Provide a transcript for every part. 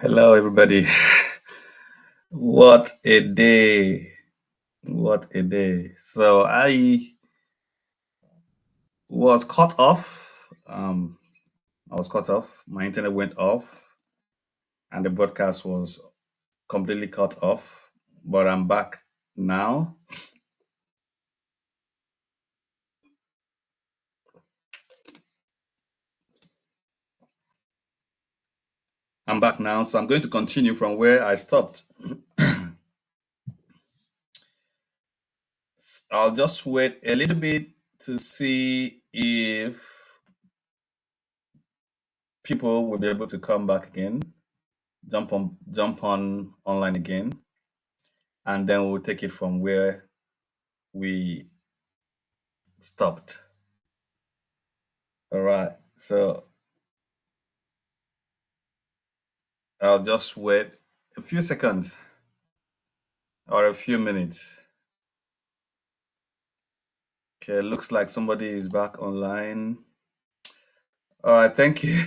Hello, everybody. What a day. What a day. So I was cut off. I was cut off. My internet went off and the broadcast was completely cut off. But I'm back now. I'm back now. So I'm going to continue from where I stopped. I'll just wait a little bit to see if people will be able to come back again, jump on online again, and then we'll take it from where we stopped. All right. So I'll just wait a few seconds or a few minutes. Okay, looks like somebody is back online. All right, thank you.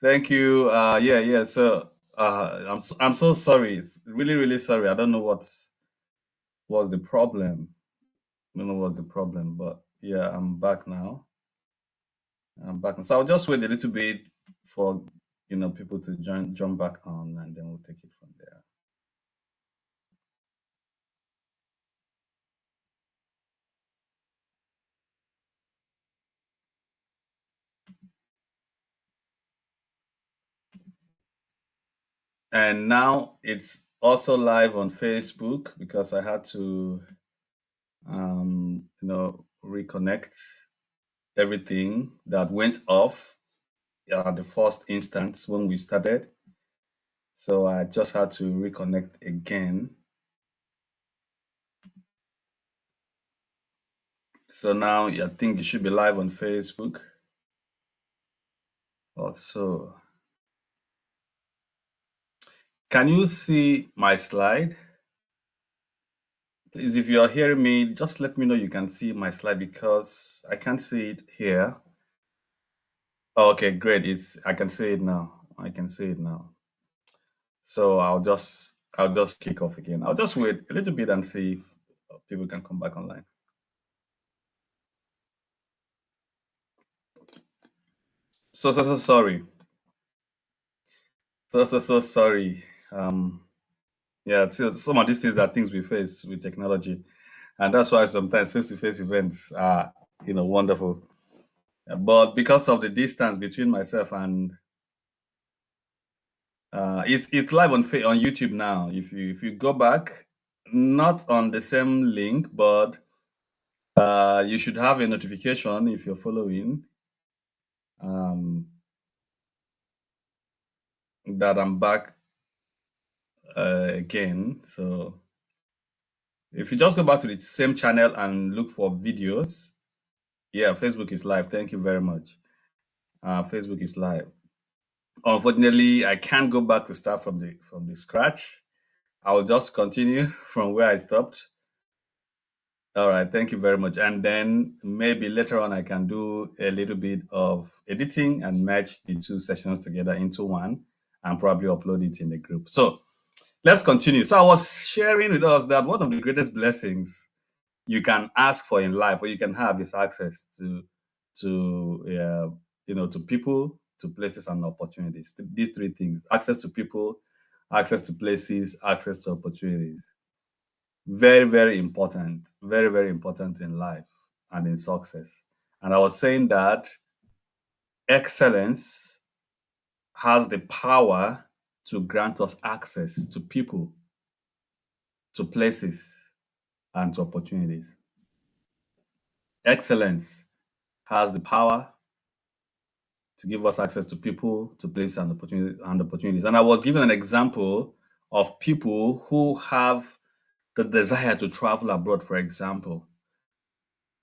Thank you. Yeah. So I'm so sorry. It's really sorry. I don't know what's the problem. I don't know what's the problem, but yeah, I'm back now. I'm back. So I'll just wait a little bit for people to jump back on, and then we'll take it from there. And now it's also live on Facebook because I had to, reconnect everything that went off at the first instance when we started. So I just had to reconnect again. So now I think it should be live on Facebook also. Can you see my slide? Please, if you're hearing me, just let me know you can see my slide because I can't see it here. Oh, okay, great. I can see it now. I can see it now. So I'll just kick off again. I'll just wait a little bit and see if people can come back online. So sorry. So sorry. Yeah, so some of these things are things we face with technology, and that's why sometimes face-to-face events are wonderful. But because of the distance between myself and it's live on YouTube now. If you go back, not on the same link, but you should have a notification if you're following um, that I'm back again. So if you just go back to the same channel and look for videos, yeah, Facebook is live. Thank you very much. Facebook is live. Unfortunately, I can't go back to start from the scratch. I'll just continue from where I stopped. All right, thank you very much. And then maybe later on I can do a little bit of editing and merge the two sessions together into one and probably upload it in the group. So let's continue. So I was sharing with us that one of the greatest blessings you can ask for in life or you can have is access to people, to places and opportunities. These three things: access to people, access to places, access to opportunities. Very important, very important in life and in success. And I was saying that excellence has the power to grant us access to people, to places, and to opportunities. Excellence has the power to give us access to people, to places, and opportunities. And I was given an example of people who have the desire to travel abroad, for example.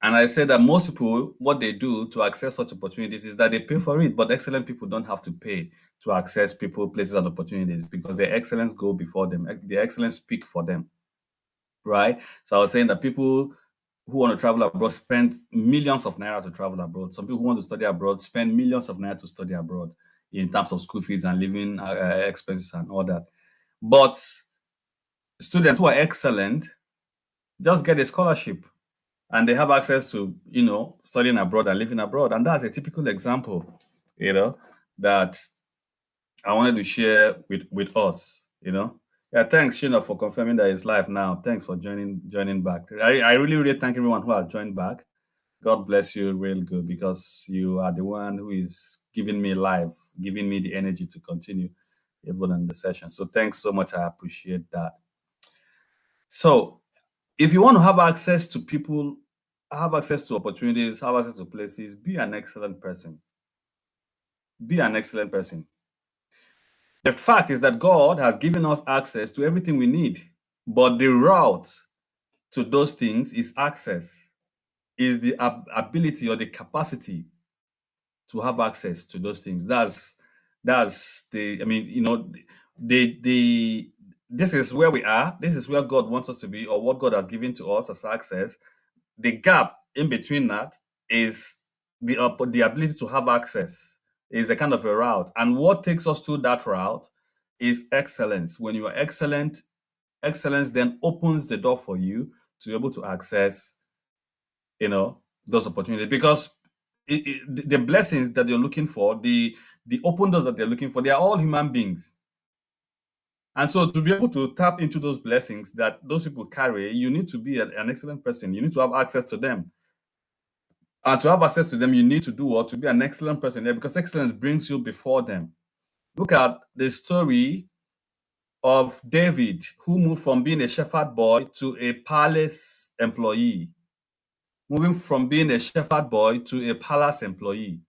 And I said that most people, what they do to access such opportunities is that they pay for it, but excellent people don't have to pay to access people, places, and opportunities because their excellence go before them. The excellence speak for them, right? So I was saying that people who want to travel abroad spend millions of naira to travel abroad. Some people who want to study abroad spend millions of naira to study abroad. in terms of school fees and living expenses and all that. But students who are excellent just get a scholarship and they have access to, studying abroad and living abroad. And that's a typical example, that I wanted to share with us, Yeah, thanks, for confirming that it's live now. Thanks for joining back. I really, really thank everyone who has joined back. God bless you real good, because you are the one who is giving me the energy to continue even in the session. So thanks so much. I appreciate that. So if you want to have access to people, have access to opportunities, have access to places, be an excellent person. Be an excellent person. The fact is that God has given us access to everything we need, but the route to those things is access, is the ability or the capacity to have access to those things. That's the, this is where we are. This is where God wants us to be, or what God has given to us as access. The gap in between that is the ability to have access, is a kind of a route. And what takes us to that route is excellence. When you are excellent, excellence then opens the door for you to be able to access, those opportunities. Because the blessings that you're looking for, the open doors that they're looking for, they are all human beings. And so to be able to tap into those blessings that those people carry, you need to be an excellent person. You need to have access to them. And to have access to them, you need to do what? To be an excellent person there, because excellence brings you before them. Look at the story of David, who moved from being a shepherd boy to a palace employee. Moving from being a shepherd boy to a palace employee.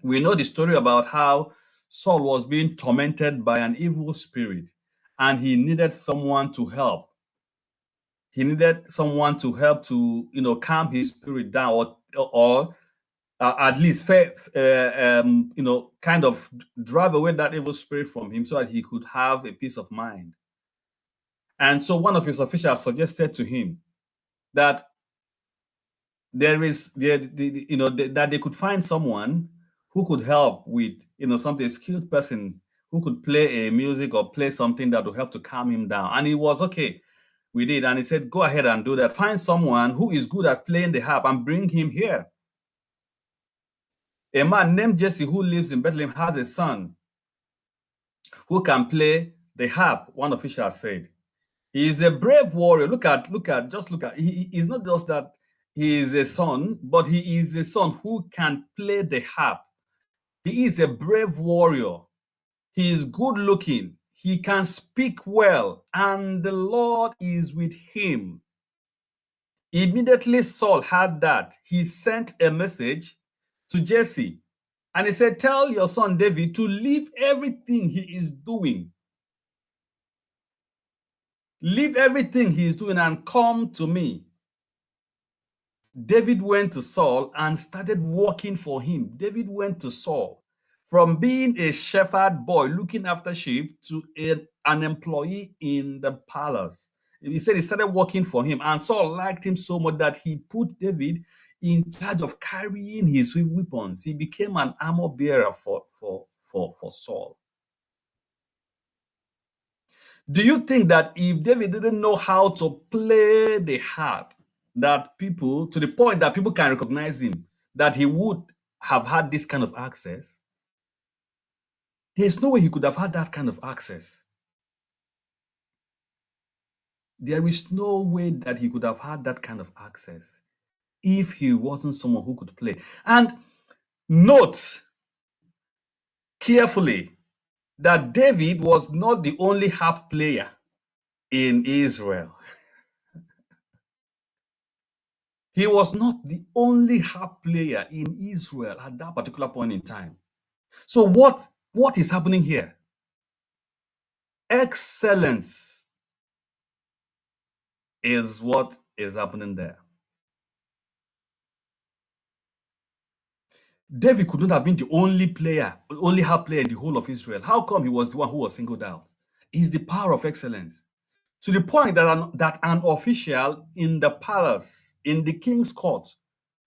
We know the story about how Saul was being tormented by an evil spirit, and he needed someone to help. He needed someone to help to, calm his spirit down, or at least, kind of drive away that evil spirit from him, so that he could have a peace of mind. And so one of his officials suggested to him that that they could find someone who could help with, something, a skilled person who could play a music or play something that would help to calm him down. And he was okay with it. And he said, go ahead and do that. Find someone who is good at playing the harp and bring him here. A man named Jesse, who lives in Bethlehem, has a son who can play the harp, one official said. He is a brave warrior. Look at, he is not just that he is a son, but he is a son who can play the harp. He is a brave warrior. He is good looking. He can speak well, and the Lord is with him. Immediately Saul heard that. He sent a message to Jesse, and he said, tell your son David to leave everything he is doing. Leave everything he is doing and come to me. David went to Saul and started working for him. David went to Saul from being a shepherd boy looking after sheep to an employee in the palace. He said he started working for him, and Saul liked him so much that he put David in charge of carrying his weapons. He became an armor bearer for Saul. Do you think that if David didn't know how to play the harp, that people, to the point that people can recognize him, that he would have had this kind of access? There's no way he could have had that kind of access. There is no way that he could have had that kind of access if he wasn't someone who could play. And note carefully that David was not the only harp player in Israel. He was not the only harp player in Israel at that particular point in time. So what is happening here? Excellence is what is happening there. David could not have been the only harp player in the whole of Israel. How come he was the one who was singled out? It's the power of excellence. To the point that an official in the palace, in the king's court,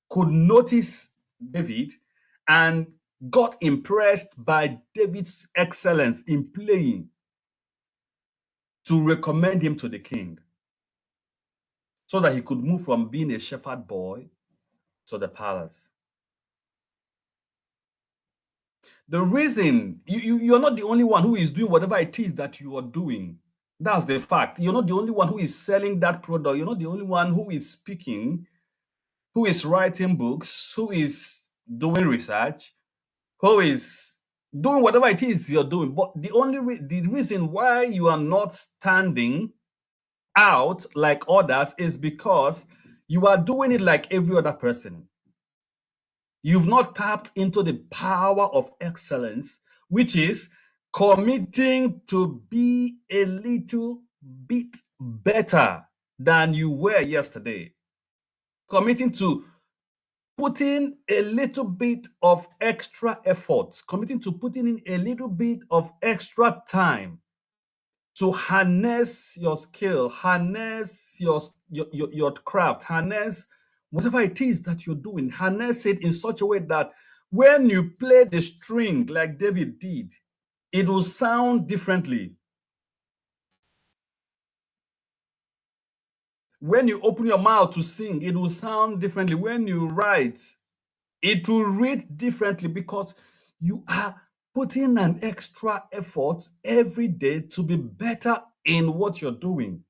could notice David and got impressed by David's excellence in playing to recommend him to the king so that he could move from being a shepherd boy to the palace. The reason you're not the only one who is doing whatever it is that you are doing. That's the fact. You're not the only one who is selling that product. You're not the only one who is speaking, who is writing books, who is doing research, who is doing whatever it is you're doing. But the reason why you are not standing out like others is because you are doing it like every other person. You've not tapped into the power of excellence, which is committing to be a little bit better than you were yesterday. Committing to putting a little bit of extra effort, committing to putting in a little bit of extra time to harness your skill, harness your craft, harness whatever it is that you're doing, harness it in such a way that when you play the string like David did, it will sound differently. When you open your mouth to sing, it will sound differently. When you write, it will read differently because you are putting an extra effort every day to be better in what you're doing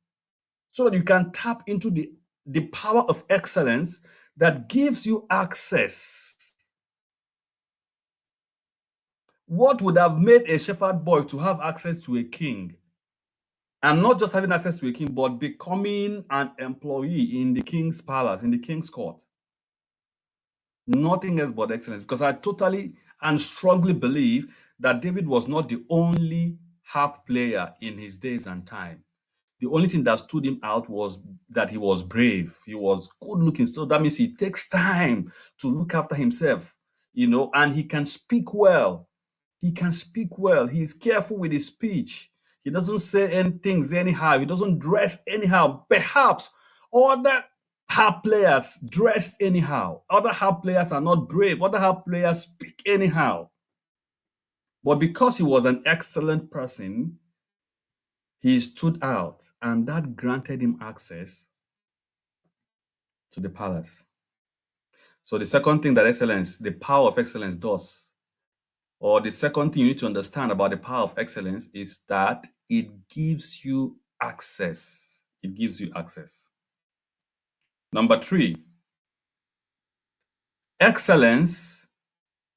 so that you can tap into the power of excellence that gives you access. What would have made a shepherd boy to have access to a king? And not just having access to a king, but becoming an employee in the king's palace, in the king's court. Nothing else but excellence. Because I totally and strongly believe that David was not the only harp player in his days and time. The only thing that stood him out was that he was brave. He was good looking. So that means he takes time to look after himself, and he can speak well. He can speak well. He's careful with his speech. He doesn't say things anyhow. He doesn't dress anyhow. Perhaps other harp players dress anyhow. Other harp players are not brave. Other harp players speak anyhow. But because he was an excellent person, he stood out, and that granted him access to the palace. So the second thing that the power of excellence does, or the second thing you need to understand about the power of excellence is that it gives you access. It gives you access. Number 3, excellence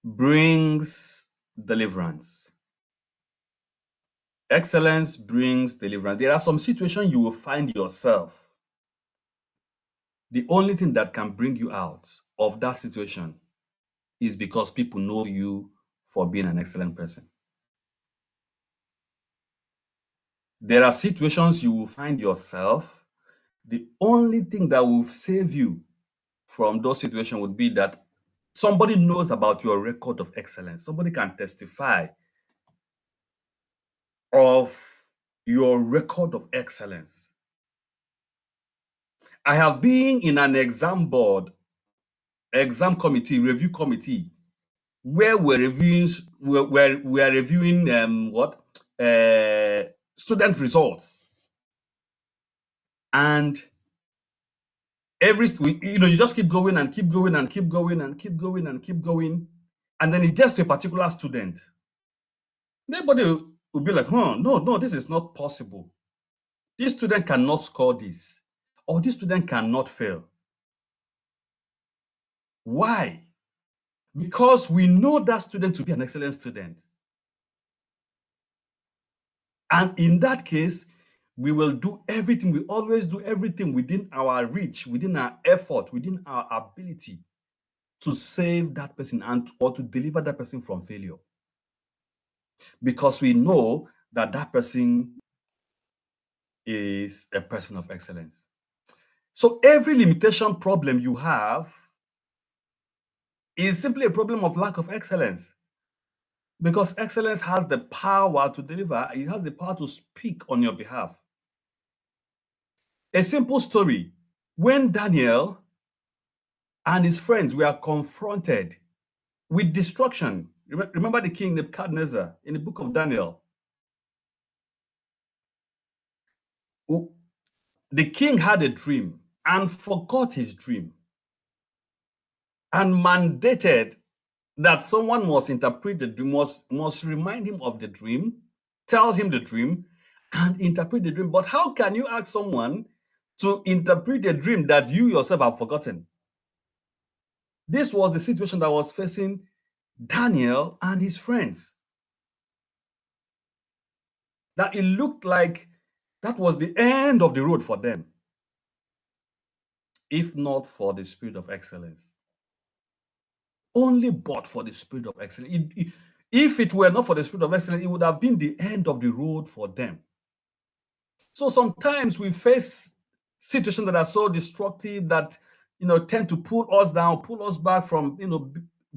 brings deliverance. Excellence brings deliverance. There are some situations you will find yourself. The only thing that can bring you out of that situation is because people know you for being an excellent person. There are situations you will find yourself. The only thing that will save you from those situations would be that somebody knows about your record of excellence. Somebody can testify of your record of excellence. I have been in an exam committee, review committee, where we're reviewing student results, and you just keep going and keep going and keep going and keep going and keep going, and then it gets to a particular student. Nobody will be like, no, this is not possible. This student cannot score this, or this student cannot fail. Why? Because we know that student to be an excellent student. And in that case, we will do everything. We always do everything within our reach, within our effort, within our ability to save that person or to deliver that person from failure. Because we know that that person is a person of excellence. So every limitation problem you have is simply a problem of lack of excellence. Because excellence has the power to deliver. It has the power to speak on your behalf. A simple story. When Daniel and his friends were confronted with destruction, Remember the king Nebuchadnezzar in the book of Daniel. The king had a dream and forgot his dream and mandated that someone must interpret the dream, must remind him of the dream, tell him the dream, and interpret the dream. But how can you ask someone to interpret a dream that you yourself have forgotten? This was the situation that was facing Daniel and his friends. That it looked like that was the end of the road for them, if not for the spirit of excellence. Only but for the spirit of excellence. If it were not for the spirit of excellence, it would have been the end of the road for them. So sometimes we face situations that are so destructive that tend to pull us down, pull us back from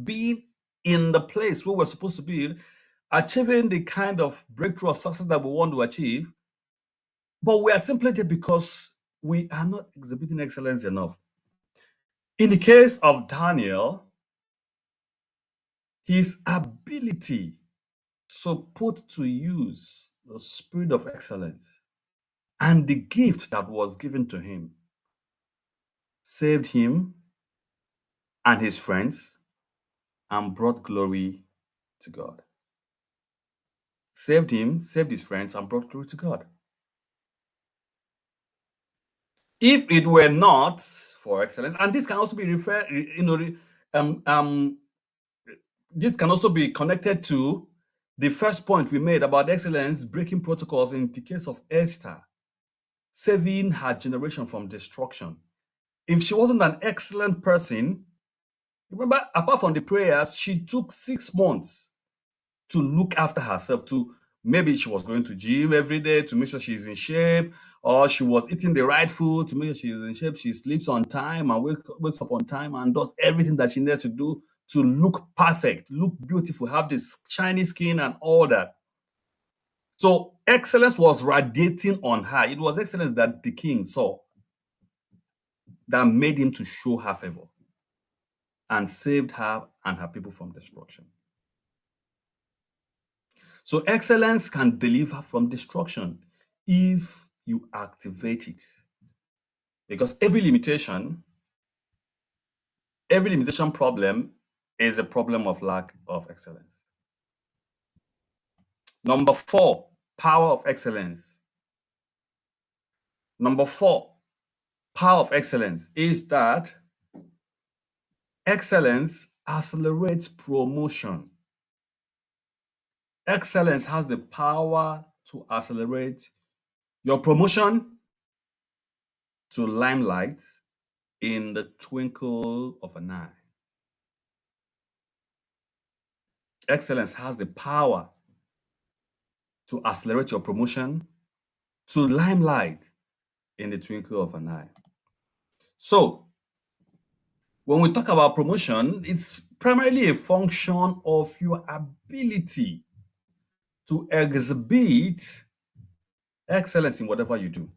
being in the place where we're supposed to be, achieving the kind of breakthrough or success that we want to achieve. But we are simply there because we are not exhibiting excellence enough. In the case of Daniel, his ability to put to use the spirit of excellence and the gift that was given to him saved him and his friends and brought glory to God. Saved him, saved his friends, and brought glory to God. If it were not for excellence, and this can also be this can also be connected to the first point we made about excellence breaking protocols in the case of Esther, saving her generation from destruction. If she wasn't an excellent person, remember, apart from the prayers, she took 6 months to look after herself. Maybe she was going to gym every day to make sure she's in shape, or she was eating the right food to make sure she's in shape. She sleeps on time and wakes up on time and does everything that she needs to do to look perfect, look beautiful, have this shiny skin and all that. So excellence was radiating on her. It was excellence that the king saw that made him to show her favor and saved her and her people from destruction. So excellence can deliver from destruction if you activate it. Because every limitation problem is a problem of lack of excellence. Number 4, power of excellence. Number 4, power of excellence is that excellence accelerates promotion. Excellence has the power to accelerate your promotion to limelight in the twinkle of an eye. Excellence has the power to accelerate your promotion to limelight in the twinkle of an eye. So, when we talk about promotion, it's primarily a function of your ability to exhibit excellence in whatever you do.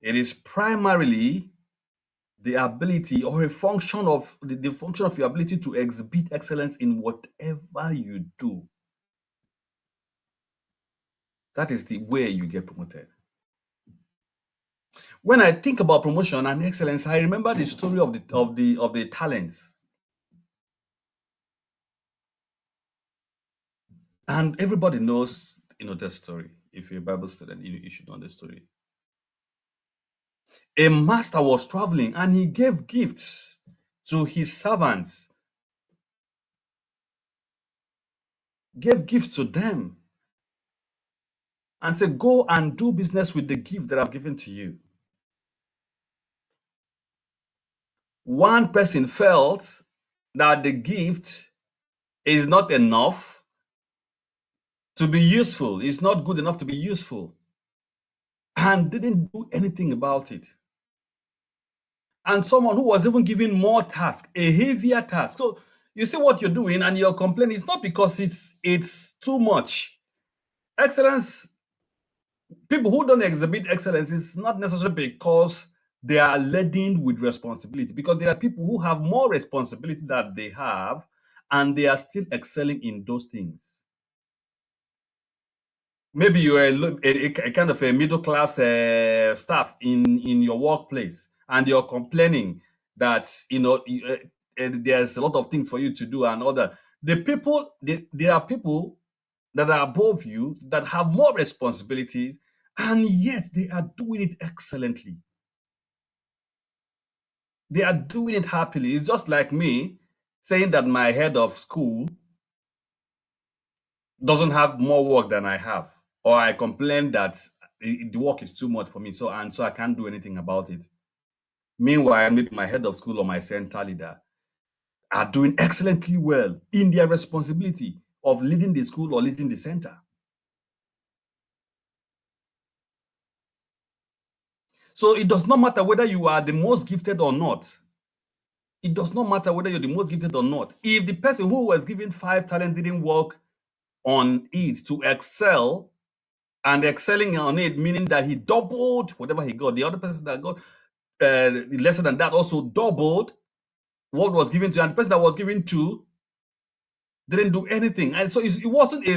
It is primarily the ability or a function of the function of your ability to exhibit excellence in whatever you do. That is the way you get promoted. When I think about promotion and excellence, I remember the story of the talents. And everybody knows, the story. If you're a Bible student, you should know the story. A master was traveling and he gave gifts to his servants. Gave gifts to them and said, go and do business with the gift that I've given to you. One person felt that the gift is not enough to be useful. It's not good enough to be useful, and didn't do anything about it. And someone who was even given more task, a heavier task. So you see what you're doing and you're complaining. It's not because it's too much. Excellence, people who don't exhibit excellence is not necessarily because they are laden with responsibility, because there are people who have more responsibility that they have and they are still excelling in those things. Maybe you're a kind of a middle class staff in your workplace, and you're complaining that there's a lot of things for you to do and other. There are people that are above you that have more responsibilities, and yet they are doing it excellently. They are doing it happily. It's just like me saying that my head of school doesn't have more work than I have, or I complain that the work is too much for me, so I can't do anything about it. Meanwhile, maybe my head of school or my center leader are doing excellently well in their responsibility of leading the school or leading the center. So it does not matter whether you are the most gifted or not. It does not matter whether you're the most gifted or not. If the person who was given 5 talents didn't work on it to excel, and excelling on it, meaning that he doubled whatever he got. The other person that got lesser than that also doubled what was given to, and the person that was given to didn't do anything. And so it wasn't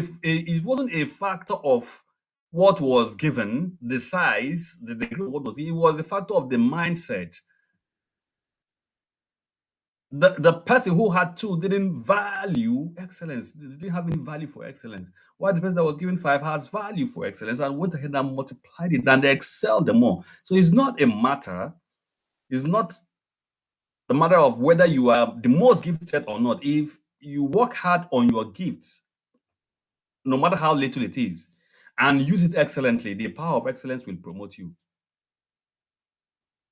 a factor of what was given, the size, the degree of what was given. It was a factor of the mindset. The person who had 2 didn't value excellence. They didn't have any value for excellence. While the person that was given 5 has value for excellence and went ahead and multiplied it, and they excelled them more. So it's not a matter of whether you are the most gifted or not. If you work hard on your gifts, no matter how little it is, and use it excellently, the power of excellence will promote you.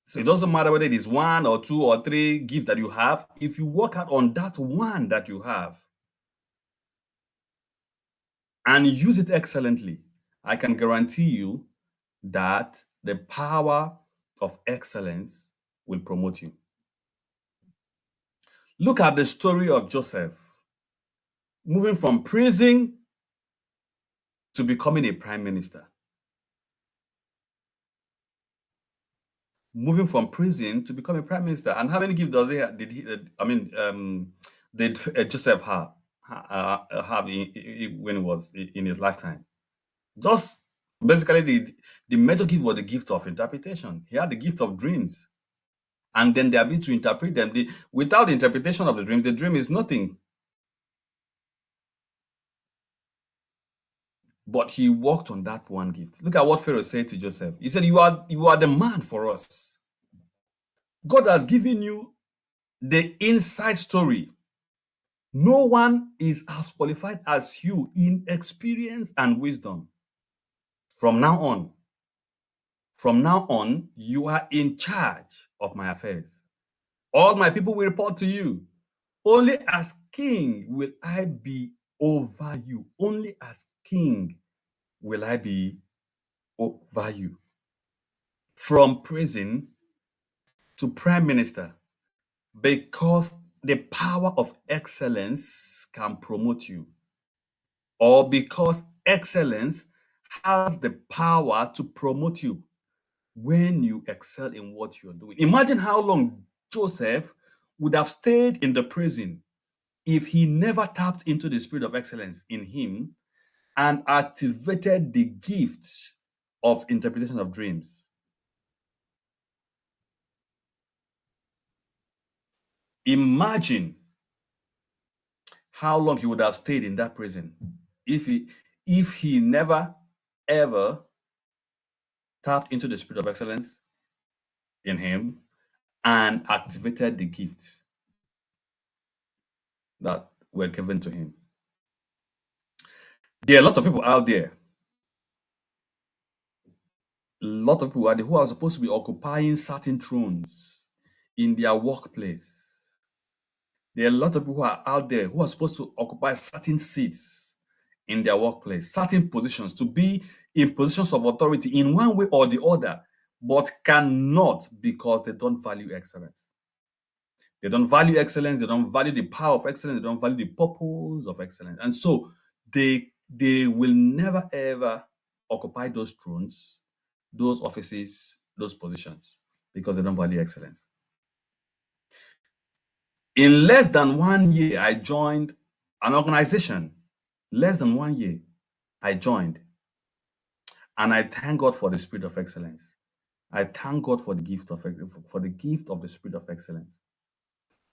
So it doesn't matter whether it is 1 or 2 or 3 gifts that you have. If you work hard on that one that you have and use it excellently, I can guarantee you that the power of excellence will promote you. Look at the story of Joseph, moving from prison to becoming a prime minister. Moving from prison to become a prime minister. And how many gifts did Joseph have when he was in his lifetime? Just basically the major gift was the gift of interpretation. He had the gift of dreams, and then the ability to interpret them. Without the interpretation of the dream is nothing. But he worked on that one gift. Look at what Pharaoh said to Joseph. He said, you are the man for us. God has given you the inside story. No one is as qualified as you in experience and wisdom. From now on, you are in charge of my affairs. All my people will report to you. Only as king will I be over you. Only as king will I be over you. From prison to prime minister, because the power of excellence can promote you, or because excellence has the power to promote you when you excel in what you're doing. Imagine how long Joseph would have stayed in the prison if he never tapped into the spirit of excellence in him and activated the gifts of interpretation of dreams. Imagine how long he would have stayed in that prison if he never ever tapped into the spirit of excellence in him and activated the gifts that were given to him. There are a lot of people out there, who are supposed to be occupying certain thrones in their workplace. There are a lot of people who are out there who are supposed to occupy certain seats in their workplace, certain positions, to be in positions of authority in one way or the other, but cannot because they don't value excellence. They don't value excellence. They don't value the power of excellence. They don't value the purpose of excellence. And so they will never, ever occupy those thrones, those offices, those positions, because they don't value excellence. In less than 1 year, I joined An organization, less than 1 year, I joined. And I thank God for the spirit of excellence. I thank God for the gift of the spirit of excellence.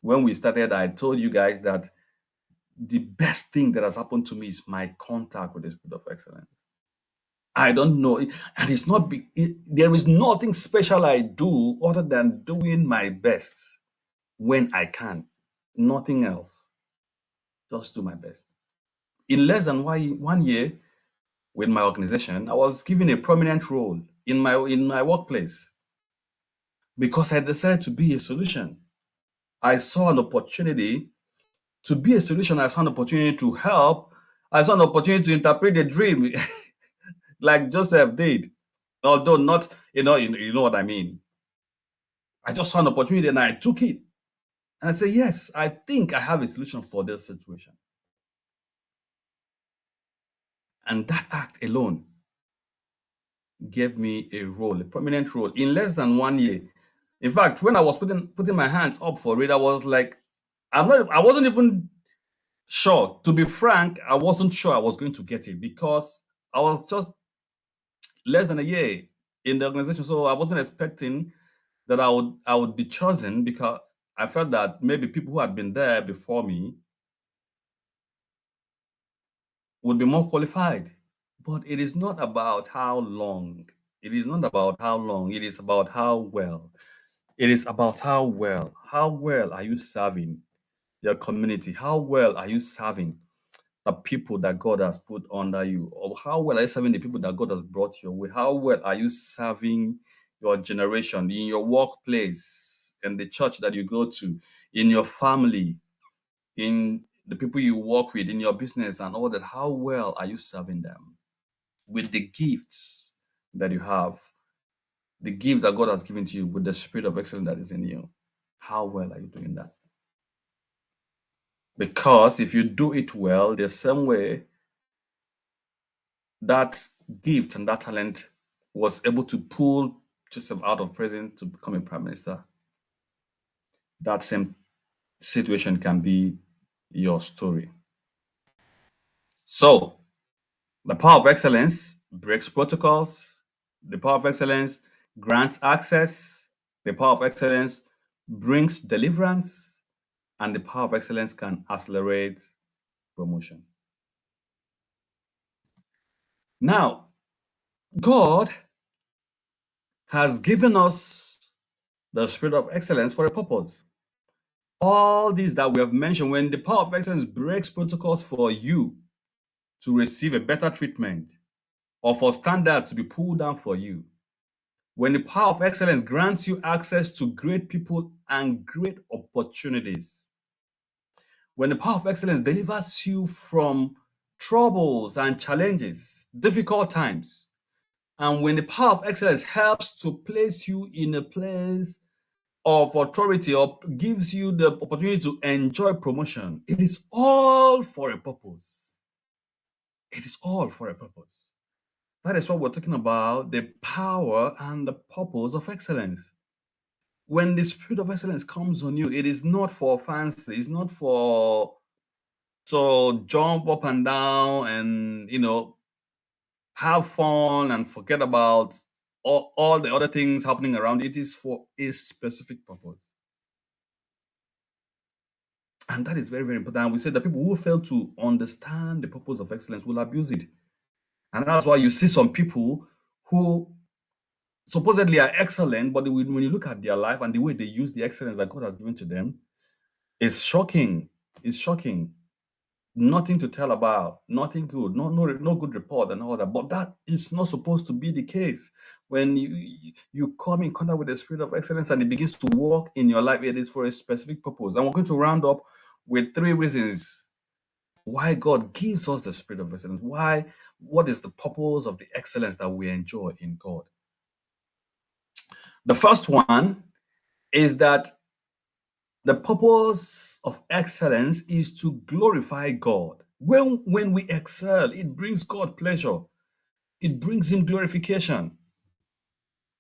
When we started, I told you guys that the best thing that has happened to me is my contact with the spirit of excellence. I don't know, and it's not big. There is nothing special I do other than doing my best when I can. Nothing else. Just do my best. In less than 1 year with my organization, I was given a prominent role in my workplace because I decided to be a solution. I saw an opportunity to be a solution. I saw an opportunity to help. I saw an opportunity to interpret a dream like Joseph did. Although not, you know what I mean. I just saw an opportunity and I took it. And I said, yes, I think I have a solution for this situation. And that act alone gave me a role, a prominent role in less than 1 year. In fact, when I was putting my hands up for it, I was like, I wasn't even sure. To be frank, I wasn't sure I was going to get it because I was just less than a year in the organization. So I wasn't expecting that I would be chosen because I felt that maybe people who had been there before me would be more qualified. But it is not about how long. It is not about how long. It is about how well. It is about how well. How well are you serving your community? How well are you serving the people that God has put under you? Or how well are you serving the people that God has brought your way? How well are you serving your generation in your workplace, in the church that you go to, in your family, in the people you work with, in your business and all that? How well are you serving them with the gifts that you have, the gift that God has given to you with the spirit of excellence that is in you? How well are you doing that? Because if you do it well, the same way that gift and that talent was able to pull Joseph out of prison to become a prime minister, that same situation can be your story. So, the power of excellence breaks protocols. The power of excellence grants access. The power of excellence brings deliverance. And the power of excellence can accelerate promotion. Now, God has given us the spirit of excellence for a purpose. All these that we have mentioned, when the power of excellence breaks protocols for you to receive a better treatment or for standards to be pulled down for you, when the power of excellence grants you access to great people and great opportunities, when the power of excellence delivers you from troubles and challenges, difficult times, and when the power of excellence helps to place you in a place of authority or gives you the opportunity to enjoy promotion, it is all for a purpose. It is all for a purpose. That is what we're talking about, the power and the purpose of excellence. When the spirit of excellence comes on you, it is not for fancy, it's not for to jump up and down and have fun and forget about all the other things happening around. It is for a specific purpose. And that is very, very important. We said that people who fail to understand the purpose of excellence will abuse it. And that's why you see some people who supposedly are excellent, but when you look at their life and the way they use the excellence that God has given to them, it's shocking. It's shocking. Nothing to tell about, nothing good, no good report and all that. But that is not supposed to be the case. When you come in contact with the spirit of excellence and it begins to work in your life, it is for a specific purpose. And we're going to round up with 3 reasons why God gives us the spirit of excellence. What is the purpose of the excellence that we enjoy in God? The first one is that the purpose of excellence is to glorify God. When we excel, it brings God pleasure. It brings him glorification,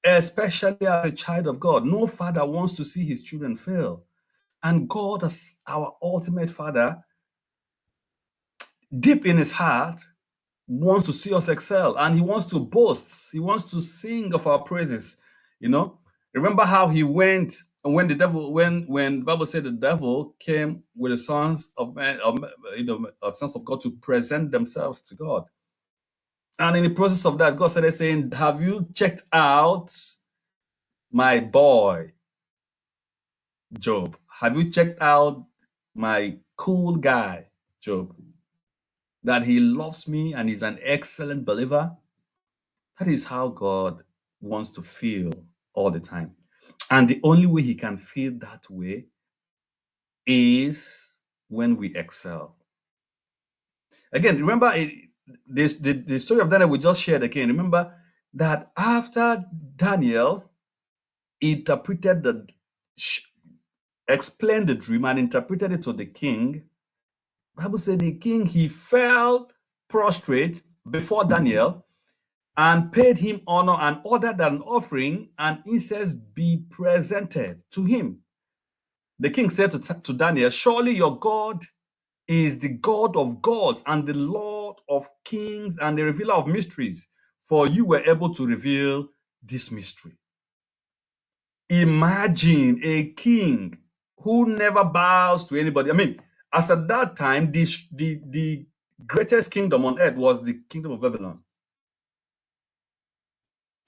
especially as a child of God. No father wants to see his children fail. And God, as our ultimate father, deep in his heart, wants to see us excel, and he wants to boast. He wants to sing of our praises. You know, remember how he went and when the devil, when the Bible said the devil came with the sons of men, sons of God to present themselves to God, and in the process of that, God started saying, "Have you checked out my boy, Job? Have you checked out my cool guy, Job? That he loves me and is an excellent believer." That is how God wants to feel all the time. And the only way he can feel that way is when we excel. Again, remember the story of Daniel we just shared again. Remember that after Daniel interpreted explained the dream and interpreted it to the king, the Bible said the king, he fell prostrate before Daniel and paid him honor and ordered that an offering and incense be presented to him. The king said to Daniel, "Surely your God is the God of gods and the Lord of kings and the revealer of mysteries, for you were able to reveal this mystery." Imagine a king who never bows to anybody. I mean, as at that time, the greatest kingdom on earth was the kingdom of Babylon.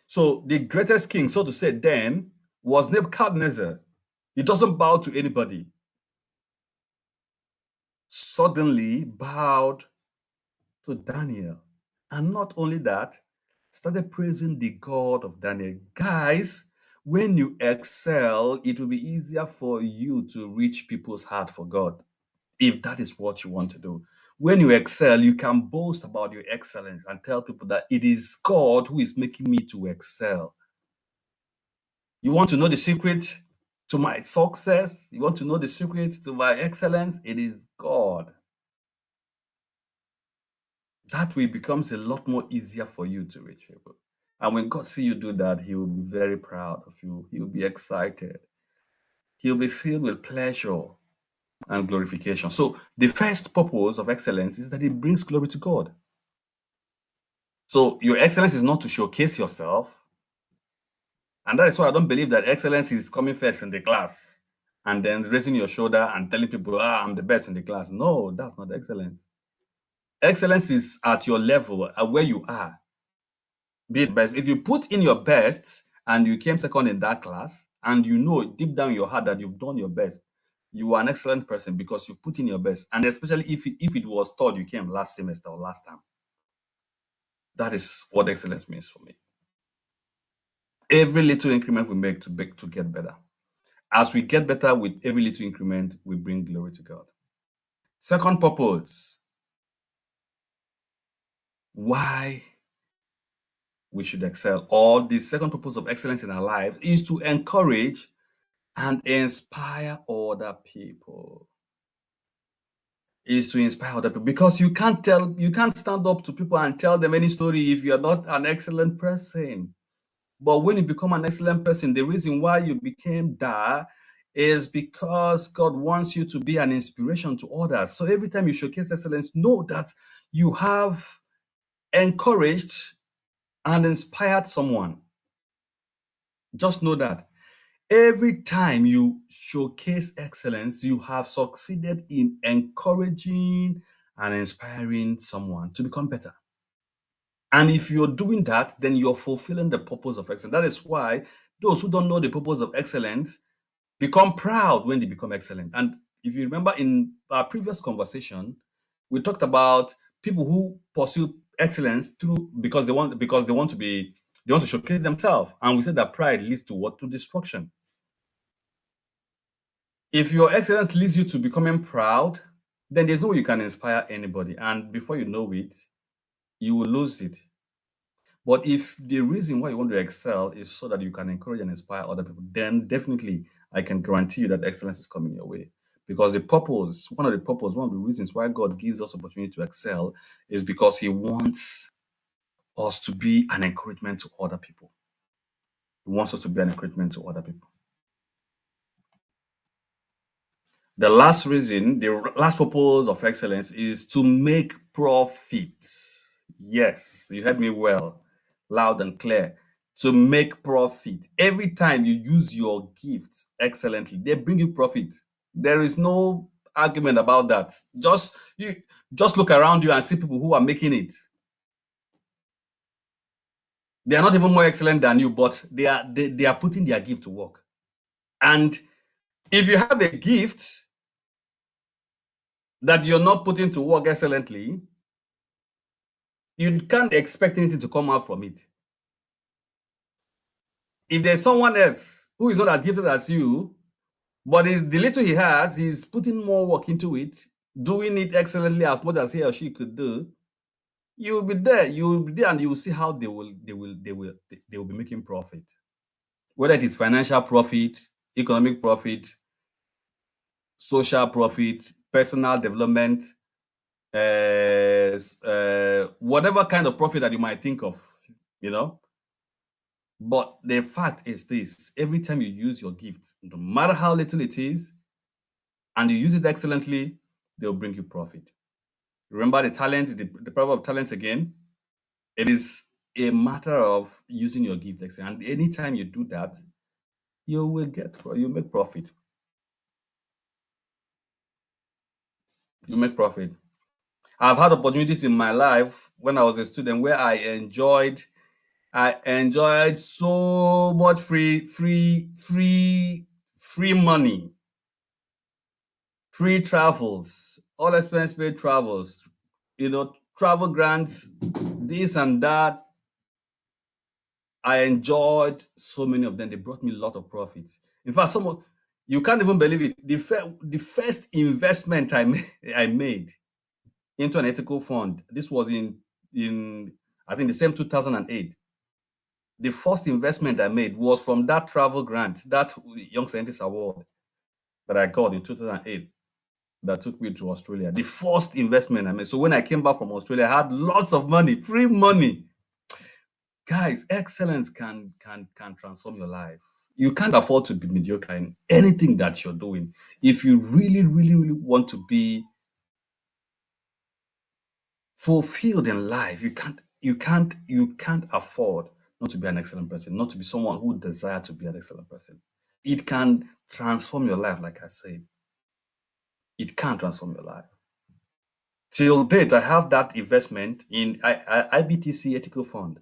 So the greatest king, so to say, then was Nebuchadnezzar. He doesn't bow to anybody. Suddenly bowed to Daniel. And not only that, started praising the God of Daniel. Guys, when you excel, it will be easier for you to reach people's heart for God, if that is what you want to do. When you excel, you can boast about your excellence and tell people that it is God who is making me to excel. You want to know the secret to my success? You want to know the secret to my excellence? It is God. That way it becomes a lot more easier for you to reach people. And when God see you do that, he will be very proud of you. He will be excited. He'll be filled with pleasure and glorification. So the first purpose of excellence is that it brings glory to God. So your excellence is not to showcase yourself. And that is why I don't believe that excellence is coming first in the class and then raising your shoulder and telling people, I'm the best in the class. No, that's not excellence. Excellence is at your level, at where you are. Be it best. If you put in your best and you came second in that class, and you know deep down in your heart that you've done your best, you are an excellent person because you've put in your best. And especially if it was thought you came last semester or last time. That is what excellence means for me. Every little increment we make to get better. As we get better with every little increment, we bring glory to God. Second purpose, why we should excel, or the second purpose of excellence in our lives, is to encourage and inspire other people. Is to inspire other people, because you can't stand up to people and tell them any story if you're not an excellent person. But when you become an excellent person, the reason why you became that is because God wants you to be an inspiration to others. So every time you showcase excellence, know that you have encouraged and inspired someone. Just know that every time you showcase excellence, you have succeeded in encouraging and inspiring someone to become better. And if you're doing that, then you're fulfilling the purpose of excellence. That is why those who don't know the purpose of excellence become proud when they become excellent. And if you remember in our previous conversation, we talked about people who pursue excellence because they want to showcase themselves. And we said that pride leads to what? To destruction. If your excellence leads you to becoming proud, then there's no way you can inspire anybody. And before you know it, you will lose it. But if the reason why you want to excel is so that you can encourage and inspire other people, then definitely I can guarantee you that excellence is coming your way. Because one of the reasons why God gives us opportunity to excel is because he wants us to be an encouragement to other people. He wants us to be an encouragement to other people. The last reason, the last purpose of excellence is to make profit. Yes, you heard me well, loud and clear. To make profit. Every time you use your gift excellently, they bring you profit. There is no argument about that. Just look around you and see people who are making it. They are not even more excellent than you, but they are putting their gift to work. And if you have a gift that you're not putting to work excellently, you can't expect anything to come out from it. If there's someone else who is not as gifted as you, but is the little he has, he's putting more work into it, doing it excellently as much as he or she could do, you'll be there. You'll be there, and you will see how they will be making profit. Whether it is financial profit, economic profit, social profit, personal development, whatever kind of profit that you might think of, you know. But the fact is this: every time you use your gift, no matter how little it is, and you use it excellently, they'll bring you profit. Remember the talent, the power of talent again. It is a matter of using your gift excellently. And anytime you do that, you make profit. You make profit. I've had opportunities in my life when I was a student where I enjoyed so much free money, free travels, all expense paid travels, travel grants, this and that. I enjoyed so many of them. They brought me a lot of profits. In fact, you can't even believe it. The first investment I made into an ethical fund. This was in I think the same 2008. The first investment I made was from that travel grant, that Young Scientist Award that I got in 2008 that took me to Australia. The first investment I made. So when I came back from Australia, I had lots of money, free money. Guys, excellence can transform your life. You can't afford to be mediocre in anything that you're doing. If you really, really, really want to be fulfilled in life, you can't afford not to be an excellent person, not to be someone who desires to be an excellent person. It can transform your life, like I said. It can transform your life. Till date, I have that investment in IBTC Ethical Fund,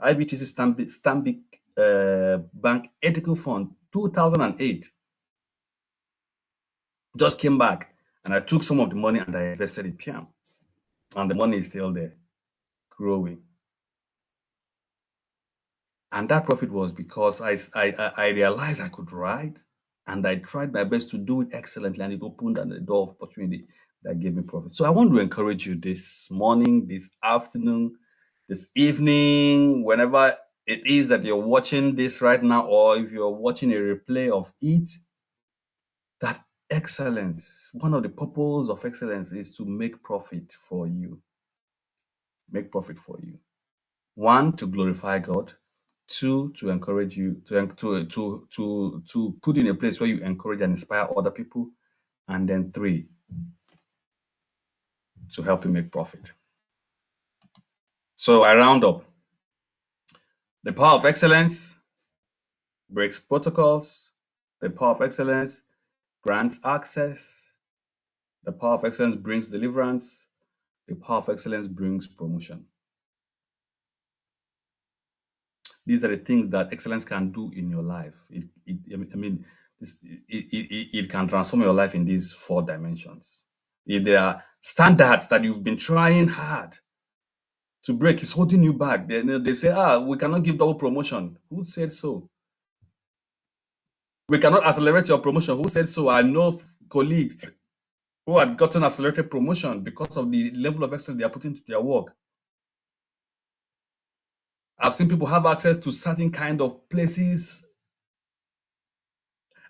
IBTC Stanbic Bank Ethical Fund, 2008. Just came back, and I took some of the money and I invested in PM, and the money is still there, growing. And that profit was because I realized I could write, and I tried my best to do it excellently, and it opened the door of opportunity that gave me profit. So I want to encourage you this morning, this afternoon, this evening, whenever it is that you're watching this right now, or if you're watching a replay of it, that excellence, one of the purposes of excellence is to make profit for you. Make profit for you. One, to glorify God. Two, to encourage you, to put in a place where you encourage and inspire other people. And then three, to help you make profit. So I round up. The power of excellence breaks protocols. The power of excellence grants access. The power of excellence brings deliverance. The power of excellence brings promotion. These are the things that excellence can do in your life. It can transform your life in these 4 dimensions. If there are standards that you've been trying hard to break, it's holding you back. They say, we cannot give double promotion. Who said so? We cannot accelerate your promotion. Who said so? I know colleagues who had gotten accelerated promotion because of the level of excellence they are putting into their work. I've seen people have access to certain kind of places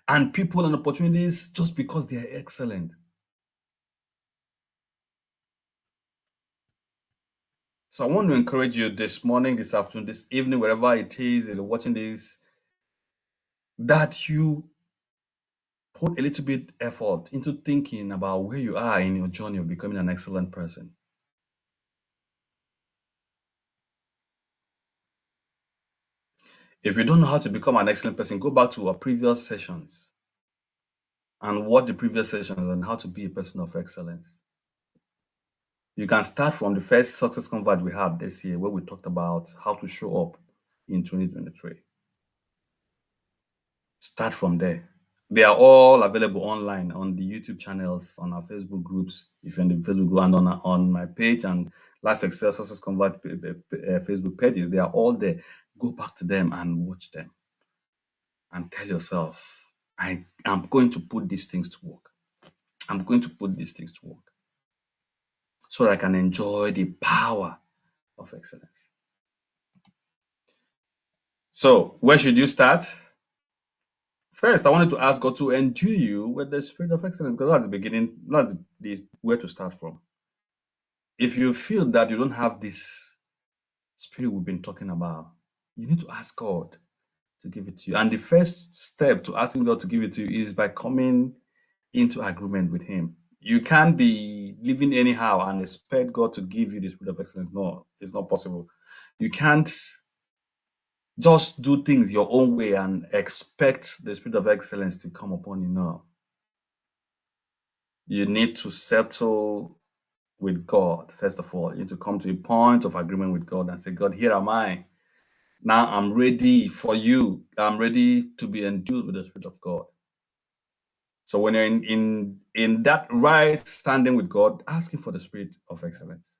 and people and opportunities just because they are excellent. So I want to encourage you this morning, this afternoon, this evening, wherever it is that you're watching this, that you put a little bit effort into thinking about where you are in your journey of becoming an excellent person. If you don't know how to become an excellent person, go back to our previous sessions and watch the previous sessions on how to be a person of excellence. You can start from the first Success Converge we had this year, where we talked about how to show up in 2023. Start from there. They are all available online on the YouTube channels, on our Facebook groups, if you're in the Facebook group, and on my page and Life Excel Success Convert Facebook pages. They are all there. Go back to them and watch them and tell yourself, I am going to put these things to work. I'm going to put these things to work so that I can enjoy the power of excellence. So, where should you start? First, I wanted to ask God to endue you with the spirit of excellence, because that's the beginning, that's where to start from. If you feel that you don't have this spirit we've been talking about, you need to ask God to give it to you. And the first step to asking God to give it to you is by coming into agreement with Him. You can't be living anyhow and expect God to give you the spirit of excellence. No, it's not possible. You can't just do things your own way and expect the spirit of excellence to come upon you. No. You need to settle with God, first of all. You need to come to a point of agreement with God and say, God, here am I. Now I'm ready for you. I'm ready to be endued with the Spirit of God. So when you're in that right standing with God, ask Him for the Spirit of excellence.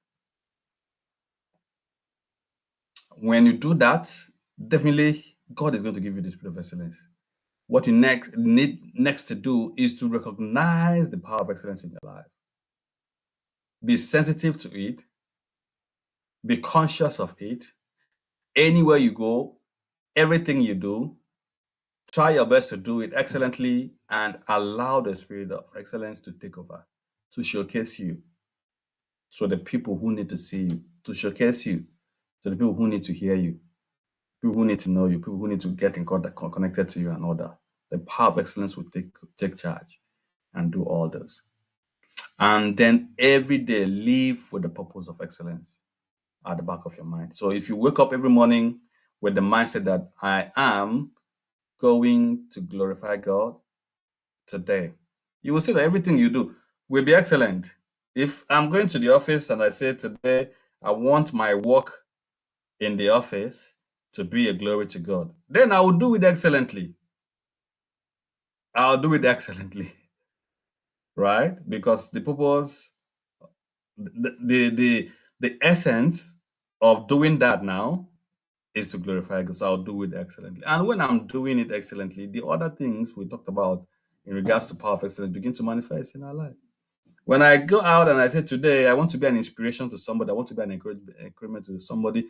When you do that, definitely God is going to give you the Spirit of excellence. What you need to do is to recognize the power of excellence in your life. Be sensitive to it. Be conscious of it. Anywhere you go, everything you do, try your best to do it excellently and allow the spirit of excellence to take over, to showcase you to the people who need to see you, to showcase you to the people who need to hear you, people who need to know you, people who need to get in contact, connected to you and all that. The power of excellence will take charge and do all those. And then every day live with the purpose of excellence at the back of your mind. So if you wake up every morning with the mindset that I am going to glorify God today, you will see that everything you do will be excellent. If I'm going to the office and I say today, I want my work in the office to be a glory to God, then I will do it excellently. I'll do it excellently, right? Because the purpose, the essence of doing that now is to glorify God. So I'll do it excellently. And when I'm doing it excellently, the other things we talked about in regards to power of excellence begin to manifest in our life. When I go out and I say today, I want to be an inspiration to somebody, I want to be an encouragement to somebody,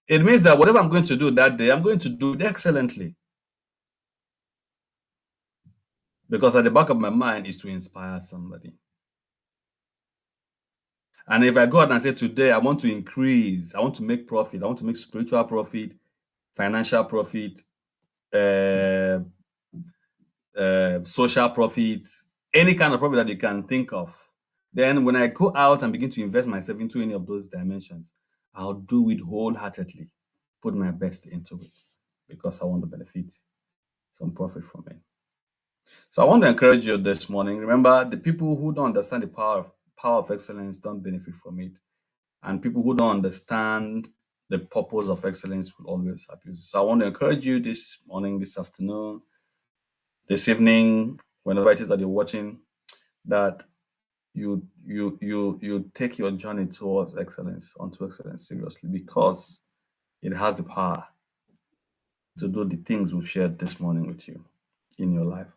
it means that whatever I'm going to do that day, I'm going to do it excellently. Because at the back of my mind is to inspire somebody. And if I go out and say today, I want to increase, I want to make profit, I want to make spiritual profit, financial profit, social profit, any kind of profit that you can think of, then when I go out and begin to invest myself into any of those dimensions, I'll do it wholeheartedly, put my best into it, because I want to benefit some profit from it. So I want to encourage you this morning. Remember, the people who don't understand the power of excellence don't benefit from it. And people who don't understand the purpose of excellence will always abuse it. So I want to encourage you this morning, this afternoon, this evening, whenever it is that you're watching, that you take your journey towards excellence, onto excellence seriously, because it has the power to do the things we've shared this morning with you in your life.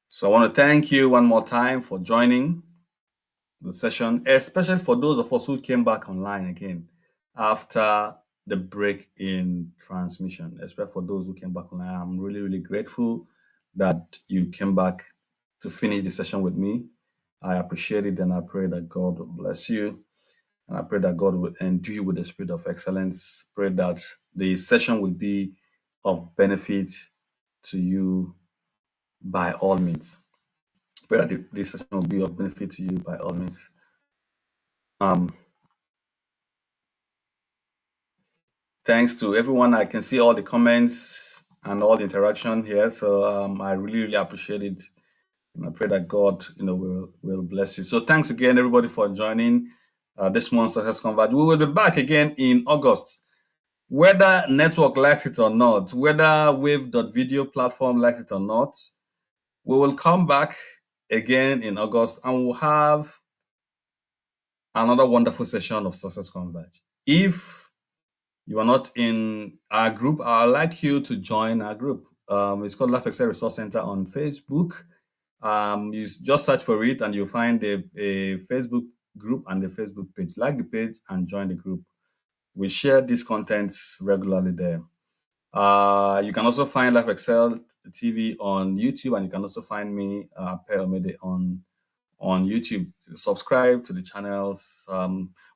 So I want to thank you one more time for joining the session, especially for those of us who came back online again after the break in transmission, especially for those who came back online. I'm really, really grateful that you came back to finish the session with me. I appreciate it, and I pray that God will bless you. And I pray that God will endue you with the spirit of excellence. Pray that the session will be of benefit to you by all means. Pray that this session will be of benefit to you by all means. Um, Thanks to everyone. I can see all the comments and all the interaction here. So I really, really appreciate it. And I pray that God, will bless you. So thanks again, everybody, for joining this month's Success Converge. We will be back again in August. Whether network likes it or not, whether Wave.video platform likes it or not, we will come back again in August and we'll have another wonderful session of Success Converge. If you are not in our group, I'd like you to join our group. It's called Life Excel Resource Center on Facebook. You just search for it and you'll find a Facebook group and a Facebook page. Like the page and join the group. We share these contents regularly there. You can also find Life Excel TV on YouTube, and you can also find me, Peromede, on YouTube. Subscribe to the channels.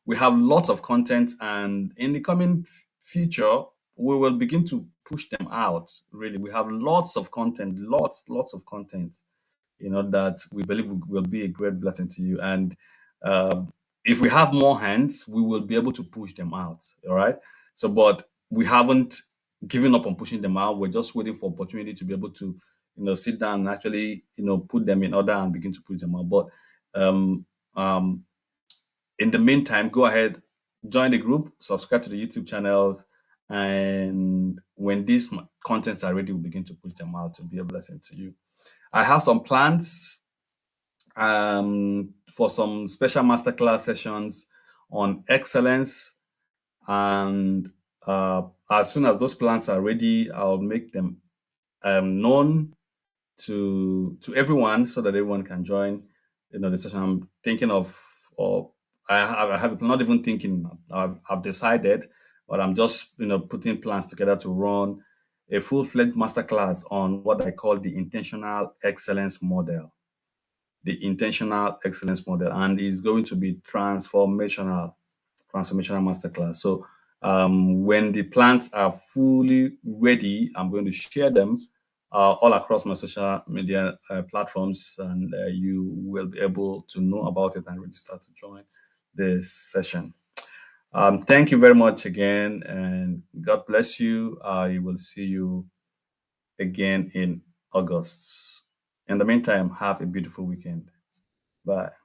We have lots of content, and in the coming future, we will begin to push them out. Really, we have lots of content, lots of content, that we believe will be a great blessing to you. And if we have more hands, we will be able to push them out. All right. So, but we haven't given up on pushing them out. We're just waiting for opportunity to be able to, sit down and actually, put them in order and begin to push them out. But um, um, in the meantime, go ahead, join the group, subscribe to the YouTube channels, and when these contents are ready, we'll begin to push them out to be a blessing to you. I have some plans for some special masterclass sessions on excellence, and as soon as those plans are ready, I'll make them known to everyone so that everyone can join. The session. I'm thinking of, or I have not even thinking. I've decided, but I'm just putting plans together to run a full-fledged masterclass on what I call the intentional excellence model. The intentional excellence model, and it's going to be transformational masterclass. So when the plans are fully ready, I'm going to share them all across my social media platforms, and you will be able to know about it and register to join this session. Thank you very much again, and God bless you. I will see you again in August. In the meantime, have a beautiful weekend. Bye.